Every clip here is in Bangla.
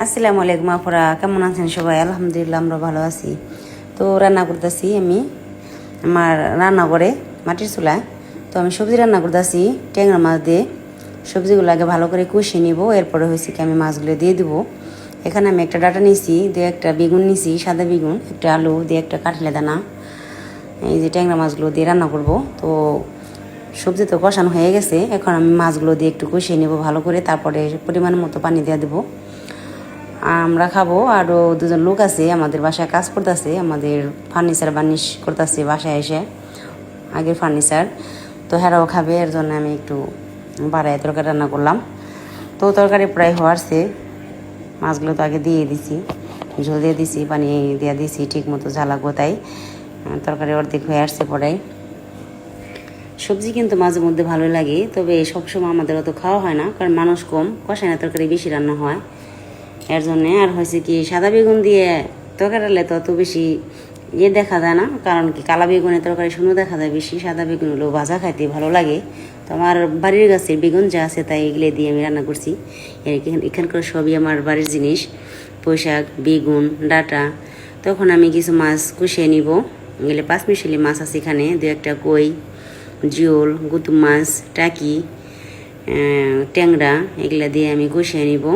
আসসালামু আলাইকুম আপুরা, কেমন আছেন সবাই? আলহামদুলিল্লাহ আমরা ভালো আছি। তো রান্না করতেছি আমি আমার রান্নাঘরে মাটির চুলায়। তো আমি সবজি রান্না করতেছি ট্যাংরা মাছ দিয়ে। সবজিগুলো আগে ভালো করে কষিয়ে নিব, এরপরে হয়েছে কি আমি মাছগুলো দিয়ে দিব। এখানে আমি একটা ডাটা নিয়েছি, দিয়ে একটা বেগুন নিয়েছি, সাদা বেগুন, একটা আলু দিয়ে একটা কাঠলে দানা, এই যে ট্যাংরা মাছগুলো দিয়ে রান্না করব। তো সবজি তো কষানো হয়ে গেছে, এখন আমি মাছগুলো দিয়ে একটু কষিয়ে নেব ভালো করে, তারপরে পরিমাণ মতো পানি দিয়ে দেবো। আমরা খাবো, আরও দুজন লোক আছে আমাদের বাসায় কাজ করতেছে, আমাদের ফার্নিচার বার্নিশ করতেছে বাসায় এসে, আগের ফার্নিচার। তো হেরাও খাবে, এর জন্য আমি একটু বাড়ায় তরকারি রান্না করলাম। তো তরকারি প্রায় হওয়ারছে, মাছগুলো তো আগে দিয়ে দিছি, ঝোল দিয়ে দিছি, পানি দিয়ে দিছি ঠিক মতো ঝালাগো, তাই তরকারি অর্ধেক হয়ে আসছে। পরে সবজি কিন্তু মাঝে মধ্যে ভালো লাগে, তবে সবসময় আমাদের অত খাওয়া হয় না, কারণ মানুষ কম, কষানো তরকারি বেশি রান্না হয় এর জন্যে। আর হয়েছে কি সাদা বেগুন দিয়ে তরকারি রান্নালে তো অত বেশি দেখা যায় না, কারণ কি কালা বেগুনের তরকারি শুনে দেখা যায় বেশি, সাদা বেগুনগুলো ভাজা খাইতে ভালো লাগে। তো আমার বাড়ির গাছের বেগুন যা আছে তাই এগুলো দিয়ে আমি রান্না করছি। এখানকার সবই আমার বাড়ির জিনিস, পুঁইশাক, বেগুন, ডাঁটা। তখন আমি কিছু মাছ কষিয়ে নিব, এগুলো 5 মিশালি মাছ আছে এখানে, দু একটা কই, জিওল, গুতুম মাছ, টাকি, ট্যাংরা, এগুলা দিয়ে আমি কষিয়ে নিব।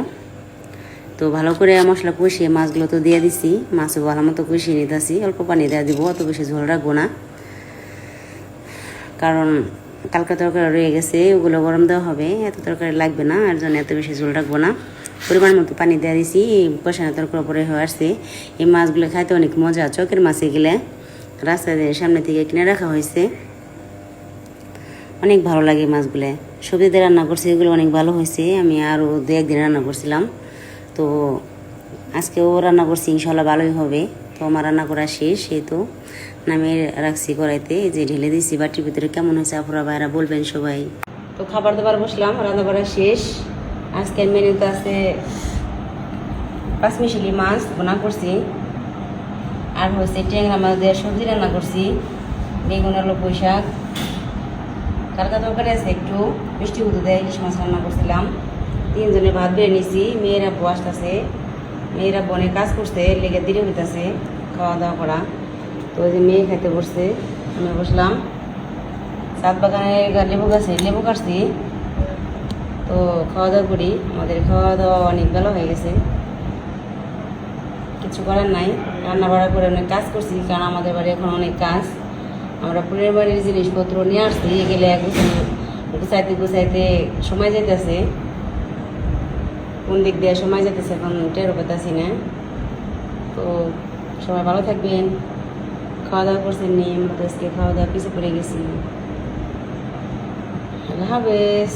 তো ভালো করে মশলা কষিয়ে মাছগুলো তো দিয়ে দিছি, মাছও ভালো মতো কষিয়ে নিতেছি, অল্প পানি দেওয়া দিব, অত বেশি ঝোল রাখবো না, কারণ কালকা তরকারি রয়ে গেছে, ওগুলো গরম দেওয়া হবে, এত তরকারি লাগবে না, এর জন্য এত বেশি ঝোল রাখবো না। পরিমাণ মতো পানি দেওয়া দিছি, কষানো তরকারি পরে হয়ে আসছে। এই মাছগুলো খাইতে অনেক মজা, চকের মাছ এগুলো রাস্তায় সামনে থেকে কিনে রাখা হয়েছে, অনেক ভালো লাগে মাছগুলো। সবজি দিয়ে রান্না করছি, এগুলো অনেক ভালো হয়েছে। আমি আরও 2-1 দিন রান্না করছিলাম, তো আজকেও রান্না করছি, ইনশাল্লাহ ভালোই হবে। তো আমার রান্না করা শেষ, এই তো নামিয়ে রাখছি কড়াইতে, এই যে ঢেলে দিছি বাটির ভিতরে। কেমন হয়েছে আপুরা ভাইরা বলবেন সবাই। তো খাবার দাবার বসলাম, রান্না করা শেষ। আজকের মেনুতে আছে 5 মিশালি মাছ বোনা করছি, আর হচ্ছে ট্যাংরা মাছ দিয়ে সবজি রান্না করছি, বেগুন, আলু, পুঁইশাক, কালকা তরকারি আছে একটু, মিষ্টি কুদু দেয় ইলিশ মাছ রান্না করছিলাম। 3 জনে ভাত বেড়ে নিছি, মেয়েরা বউ আসতেছে, মেয়েরা বনে কাজ করছে, লেগে দেরি হইতেছে খাওয়া দাওয়া করা। তো ওই যে মেয়ে খাইতে বসছে, আমি বসলাম। ছাদ বাগানে লেবু গাছে লেবু কাটছি, তো খাওয়া দাওয়া করি। আমাদের খাওয়া দাওয়া অনেক বেলা হয়ে গেছে, কিছু করার নাই, রান্না বাড়া করে অনেক কাজ করছি, কারণ আমাদের বাড়ি এখন অনেক কাজ। আমরা পুরের বাড়ির জিনিসপত্র নিয়ে আসছি, এগুলো গুছাইতে গুছাইতে সময় যেতেছে, কোন দিক দিয়ে সময় যেতেছে এখন টেরও পেতেছি না। তো সবাই ভালো থাকবেন, খাওয়া দাওয়া করছেন নি? আমরা তো আজকে খাওয়া দাওয়া পিছিয়ে পড়ে গেছি। আল্লাহ হাফেজ।